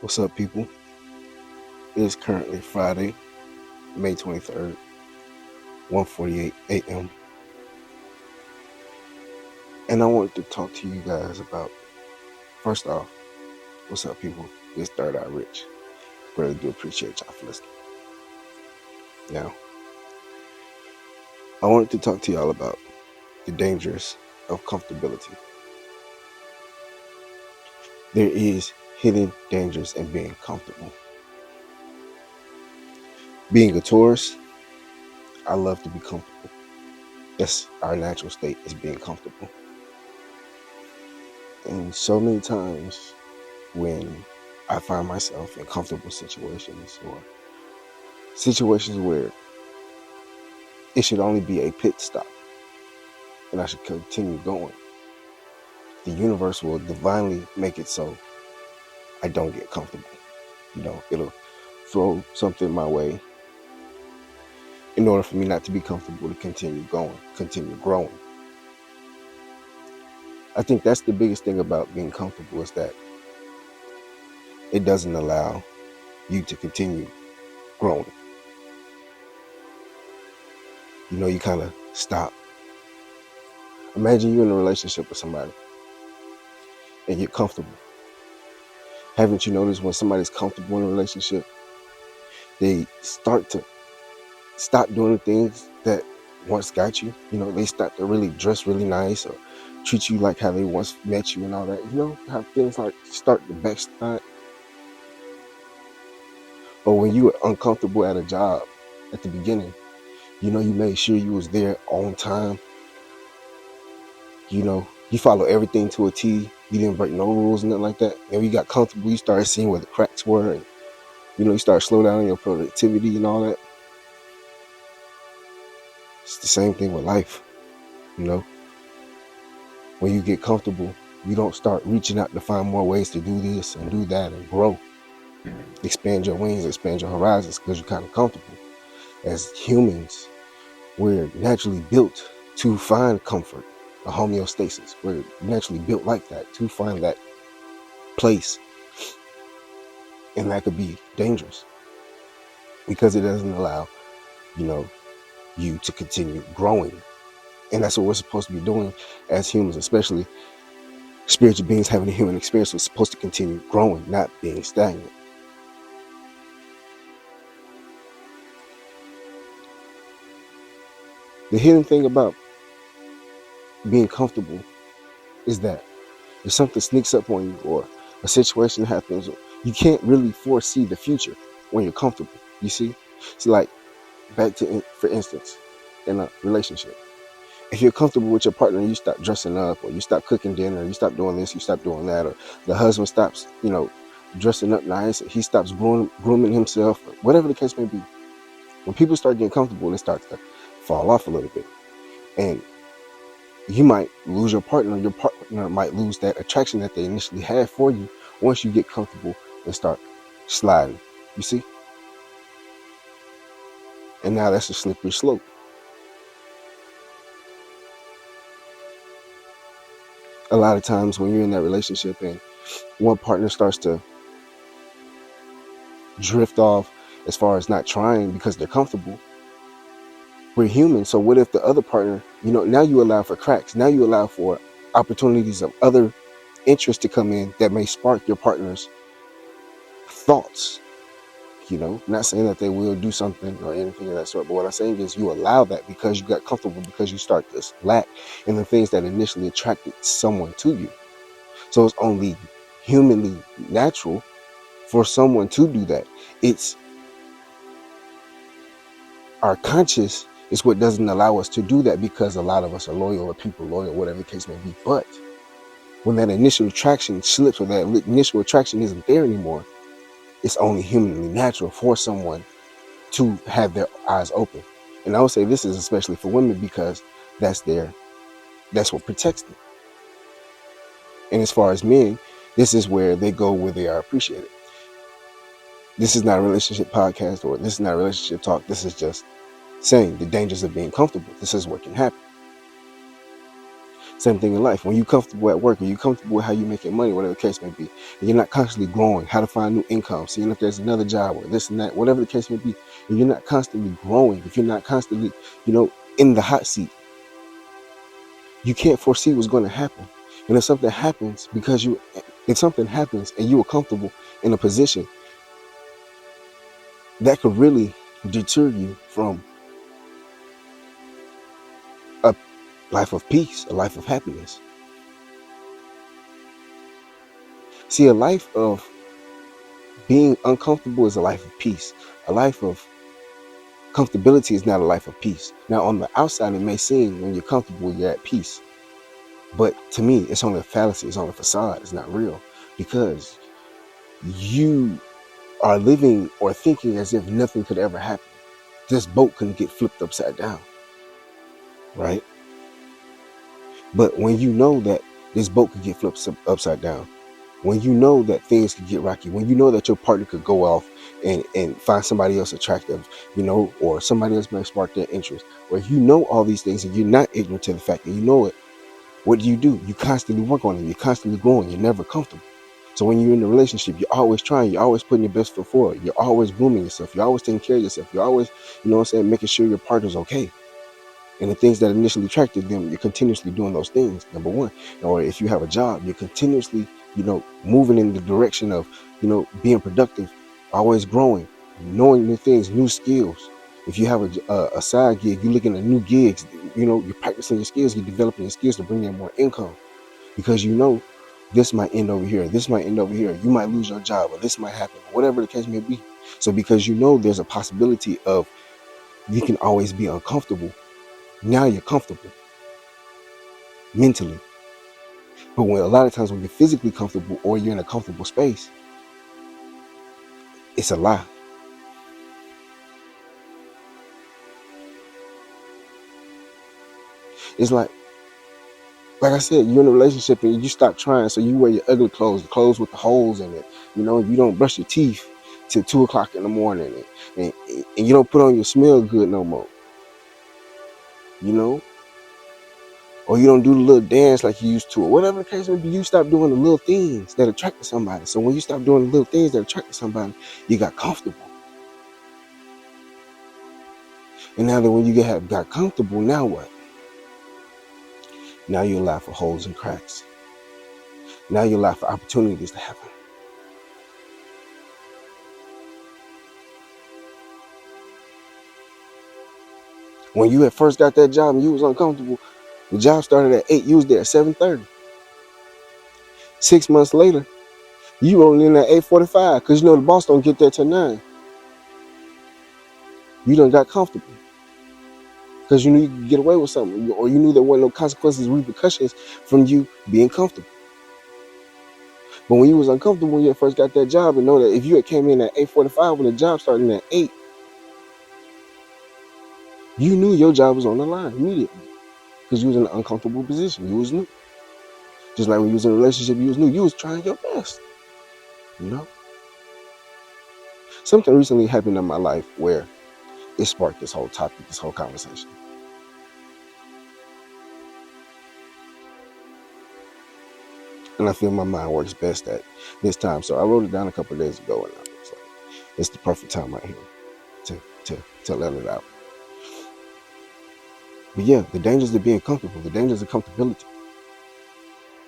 What's up, people? It is currently Friday, May 23rd, 1:48 a.m. And I wanted to talk to you guys about, first off, what's up, people? It's Third Eye Rich. Really do appreciate y'all for listening. Now, I wanted to talk to y'all about the dangers of comfortability. There is hidden dangers in being comfortable. Being a tourist, I love to be comfortable. That's our natural state, is being comfortable. And so many times when I find myself in comfortable situations or situations where it should only be a pit stop and I should continue going, the universe will divinely make it so I don't get comfortable. It'll throw something my way in order for me not to be comfortable to continue going, continue growing. I think that's the biggest thing about being comfortable, is that it doesn't allow you to continue growing. You kind of stop. Imagine you're in a relationship with somebody and you're comfortable. Haven't you noticed when somebody's comfortable in a relationship, they start to stop doing the things that once got you? They start to really dress really nice or treat you like how they once met you and all that. How things like start to backslide. Or when you were uncomfortable at a job at the beginning, you made sure you was there on time. You follow everything to a T. You didn't break no rules and nothing like that. And when you got comfortable, you started seeing where the cracks were, and you started slow down your productivity and all that. It's the same thing with life. When you get comfortable, you don't start reaching out to find more ways to do this and do that and grow. Expand your wings, expand your horizons, because you're kind of comfortable. As humans, we're naturally built to find comfort, a homeostasis. We're naturally built like that, to find that place. And that could be dangerous because it doesn't allow, you to continue growing. And that's what we're supposed to be doing as humans, especially spiritual beings having a human experience. We're supposed to continue growing, not being stagnant. The hidden thing about being comfortable is that if something sneaks up on you or a situation happens, you can't really foresee the future when you're comfortable. You see? So like, for instance, in a relationship, if you're comfortable with your partner and you stop dressing up, or you stop cooking dinner, you stop doing this, you stop doing that, or the husband stops, dressing up nice, he stops grooming himself, or whatever the case may be. When people start getting comfortable, they start to fall off a little bit. And you might lose your partner. Your partner might lose that attraction that they initially had for you once you get comfortable and start sliding. You see? And now that's a slippery slope. A lot of times when you're in that relationship and one partner starts to drift off as far as not trying because they're comfortable, we're human. So what if the other partner, now you allow for cracks. Now you allow for opportunities of other interests to come in that may spark your partner's thoughts. Not saying that they will do something or anything of that sort, but what I'm saying is you allow that because you got comfortable, because you start to lack in the things that initially attracted someone to you. So it's only humanly natural for someone to do that. It's our conscious is what doesn't allow us to do that, because a lot of us are loyal, or people loyal, whatever the case may be. But when that initial attraction slips, or that initial attraction isn't there anymore, it's only humanly natural for someone to have their eyes open. And I would say this is especially for women, because that's what protects them. And as far as men, this is where they go where they are appreciated. This is not a relationship podcast, or this is not a relationship talk. This is just saying the dangers of being comfortable. This is what can happen. Same thing in life. When you're comfortable at work, or you're comfortable with how you're making money, whatever the case may be, and you're not constantly growing, how to find new income, seeing if there's another job or this and that, whatever the case may be, if you're not constantly growing, if you're not constantly, in the hot seat, you can't foresee what's going to happen. And if something happens and you are comfortable in a position, that could really deter you from a life of peace, a life of happiness. See, a life of being uncomfortable is a life of peace. A life of comfortability is not a life of peace. Now, on the outside, it may seem when you're comfortable, you're at peace. But to me, it's only a fallacy. It's only a facade. It's not real. Because you are living or thinking as if nothing could ever happen. This boat couldn't get flipped upside down. Right? But when you know that this boat could get flipped upside down, when you know that things could get rocky, when you know that your partner could go off and find somebody else attractive, or somebody else might spark their interest, or you know all these things and you're not ignorant to the fact that you know it, what do? You constantly work on it. You're constantly growing. You're never comfortable. So when you're in a relationship, you're always trying. You're always putting your best foot forward. You're always grooming yourself. You're always taking care of yourself. You're always, making sure your partner's okay. And the things that initially attracted them, you're continuously doing those things, number one. Or if you have a job, you're continuously, moving in the direction of, being productive, always growing, knowing new things, new skills. If you have a side gig, you're looking at new gigs, you're practicing your skills, you're developing your skills to bring in more income. Because this might end over here, this might end over here, you might lose your job, or this might happen, whatever the case may be. So because there's a possibility of you can always be uncomfortable, now you're comfortable mentally. But a lot of times when you're physically comfortable or you're in a comfortable space, it's a lie. It's like I said, you're in a relationship and you stop trying, so you wear your ugly clothes, the clothes with the holes in it. You don't brush your teeth till 2:00 in the morning, and you don't put on your smell good no more. Or you don't do the little dance like you used to, or whatever the case may be. You stop doing the little things that attract somebody. So when you stop doing the little things that attract somebody, you got comfortable. And now that when you got comfortable, now what? Now you allow for holes and cracks. Now you allow for opportunities to happen. When you had first got that job and you was uncomfortable, the job started at 8, you was there at 7:30. 6 months later, you rolling in at 8:45 because the boss don't get there till 9. You done got comfortable because you knew you could get away with something, or you knew there weren't no consequences, repercussions from you being comfortable. But when you was uncomfortable when you first got that job, and know that if you had came in at 8:45 when the job started at 8, you knew your job was on the line immediately because you was in an uncomfortable position. You was new. Just like when you was in a relationship, you was new. You was trying your best. Something recently happened in my life where it sparked this whole topic, this whole conversation. And I feel my mind works best at this time. So I wrote it down a couple of days ago, and I was like, it's the perfect time right here to let it out. But yeah, the dangers of being comfortable, the dangers of comfortability.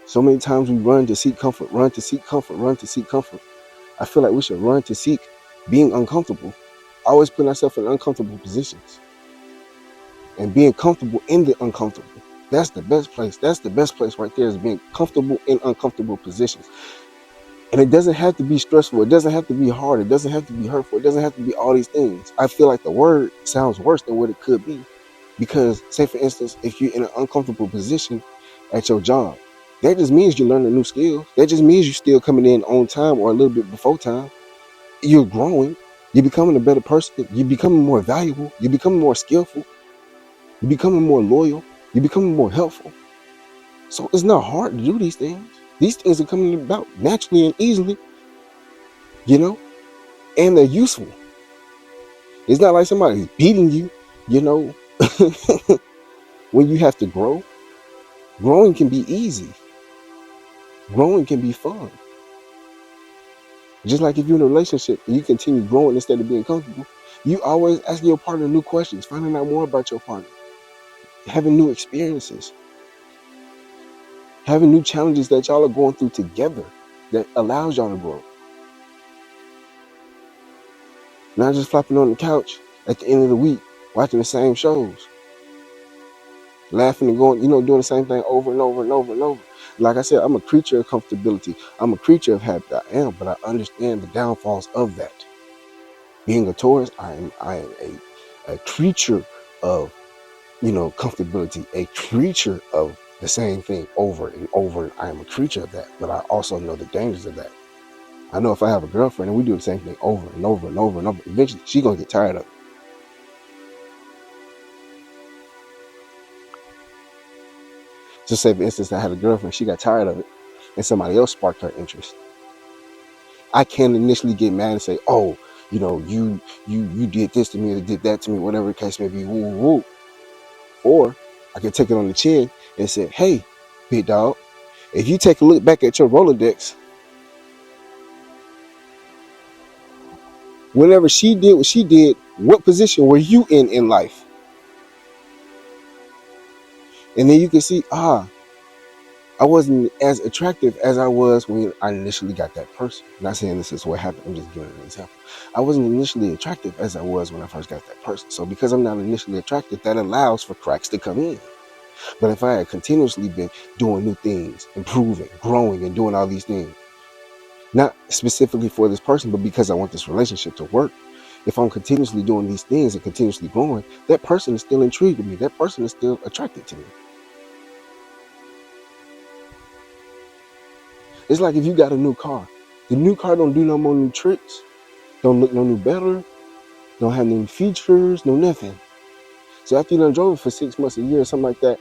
So many times we run to seek comfort, run to seek comfort, run to seek comfort. I feel like we should run to seek being uncomfortable, always putting ourselves in uncomfortable positions. And being comfortable in the uncomfortable. That's the best place. That's the best place right there, is being comfortable in uncomfortable positions. And it doesn't have to be stressful. It doesn't have to be hard. It doesn't have to be hurtful. It doesn't have to be all these things. I feel like the word sounds worse than what it could be. Because, say for instance, if you're in an uncomfortable position at your job, that just means you're learning new skills. That just means you're still coming in on time or a little bit before time. You're growing. You're becoming a better person. You're becoming more valuable. You're becoming more skillful. You're becoming more loyal. You're becoming more helpful. So it's not hard to do these things. These things are coming about naturally and easily, and they're useful. It's not like somebody's beating you, when you have to grow. Growing can be easy. Growing can be fun. Just like if you're in a relationship and you continue growing instead of being comfortable, you always asking your partner new questions, finding out more about your partner, having new experiences, having new challenges that y'all are going through together that allows y'all to grow. Not just flopping on the couch at the end of the week, watching the same shows, laughing and going, doing the same thing over and over and over and over. Like I said, I'm a creature of comfortability. I'm a creature of habit. I am, but I understand the downfalls of that. Being a Taurus, I am a creature of comfortability, a creature of the same thing over and over. And I am a creature of that, but I also know the dangers of that. I know if I have a girlfriend and we do the same thing over and over and over and over, eventually she's gonna get tired of it. Just say, for instance, I had a girlfriend, she got tired of it, and somebody else sparked her interest. I can't initially get mad and say, "Oh, you did this to me, or did that to me, whatever the case may be." Woo, woo, woo. Or I can take it on the chin and say, "Hey, big dog, if you take a look back at your Rolodex, whenever she did what she did, what position were you in life?" And then you can see, I wasn't as attractive as I was when I initially got that person. I'm not saying this is what happened. I'm just giving an example. I wasn't initially attractive as I was when I first got that person. So because I'm not initially attractive, that allows for cracks to come in. But if I had continuously been doing new things, improving, growing, and doing all these things, not specifically for this person, but because I want this relationship to work, if I'm continuously doing these things and continuously growing, that person is still intrigued with me. That person is still attracted to me. It's like if you got a new car. The new car don't do no more new tricks, don't look no new better, don't have new features, no nothing. So after you done drove it for 6 months, a year, or something like that,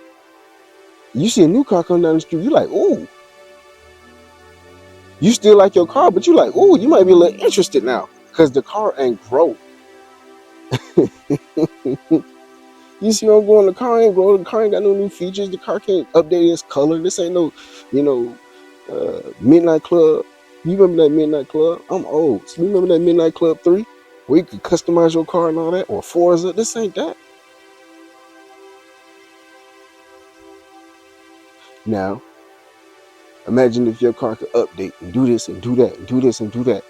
you see a new car come down the street, you like, ooh. You still like your car, but you like, ooh, you might be a little interested now. Because the car ain't grow. You see what I'm going? The car ain't grow. The car ain't got no new features. The car can't update its color. This ain't no, Midnight Club. You remember that Midnight Club? I'm old. So you remember that Midnight Club 3? Where you could customize your car and all that? Or Forza? This ain't that. Now, imagine if your car could update and do this and do that and do this and do that.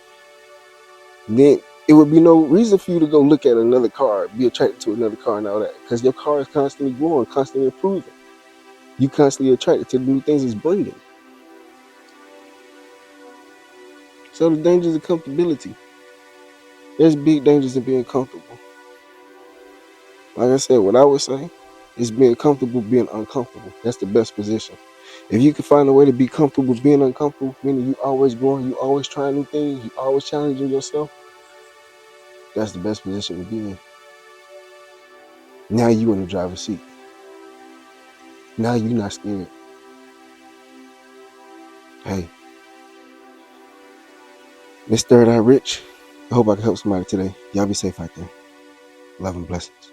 Then it would be no reason for you to go look at another car, be attracted to another car and all that. Because your car is constantly growing, constantly improving. You constantly attracted to the new things it's bringing. So the dangers of comfortability. There's big dangers in being comfortable. Like I said, what I would say is being comfortable, being uncomfortable. That's the best position. If you can find a way to be comfortable being uncomfortable, meaning you always growing, you always trying new things, you always challenging yourself, that's the best position to be in. Now you in the driver's seat. Now you're not scared. Hey, Miss Third Eye Rich, I hope I can help somebody today. Y'all be safe out there. Love and blessings.